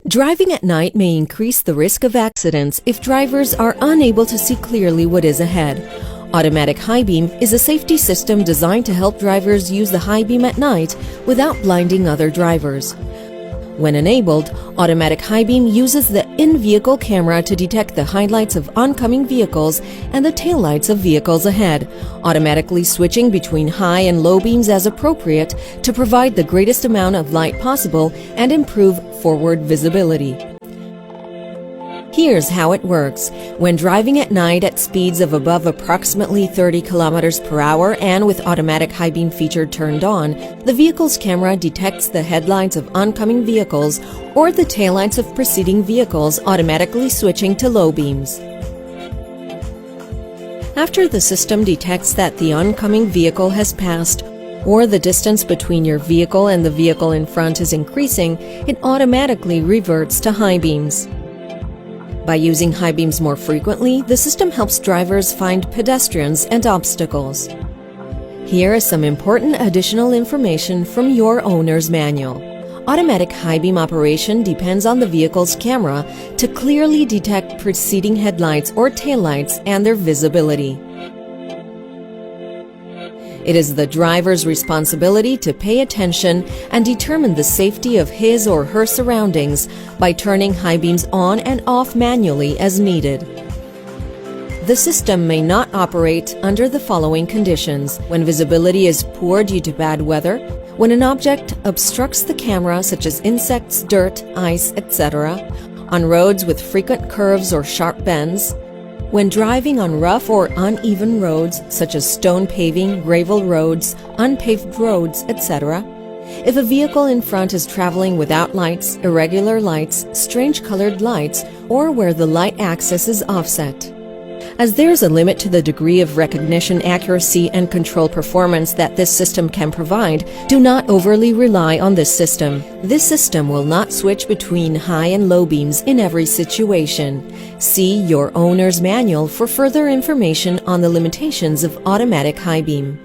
Driving at night may increase the risk of accidents if drivers are unable to see clearly what is ahead. Automatic high beam is a safety system designed to help drivers use the high beam at night without blinding other drivers. When enabled, automatic high beam uses the in-vehicle camera to detect the headlights of oncoming vehicles and the taillights of vehicles ahead, automatically switching between high and low beams as appropriate to provide the greatest amount of light possible and improve forward visibility. Here's how it works. When driving at night at speeds of above approximately 30 kilometers per hour and with automatic high beam feature turned on, the vehicle's camera detects the headlights of oncoming vehicles or the taillights of preceding vehicles, automatically switching to low beams. After the system detects that the oncoming vehicle has passed or the distance between your vehicle and the vehicle in front is increasing, it automatically reverts to high beams. By using high beams more frequently, the system helps drivers find pedestrians and obstacles. Here is some important additional information from your owner's manual. Automatic high beam operation depends on the vehicle's camera to clearly detect preceding headlights or taillights and their visibility. It is the driver's responsibility to pay attention and determine the safety of his or her surroundings by turning high beams on and off manually as needed. The system may not operate under the following conditions: when visibility is poor due to bad weather, when an object obstructs the camera such as insects, dirt, ice, etc., on roads with frequent curves or sharp bends, when driving on rough or uneven roads such as stone paving, gravel roads, unpaved roads, etc., if a vehicle in front is traveling without lights, irregular lights, strange colored lights, or where the light axis is offset. As there's a limit to the degree of recognition accuracy and control performance that this system can provide, do not overly rely on this system. This system will not switch between high and low beams in every situation. See your owner's manual for further information on the limitations of automatic high beam.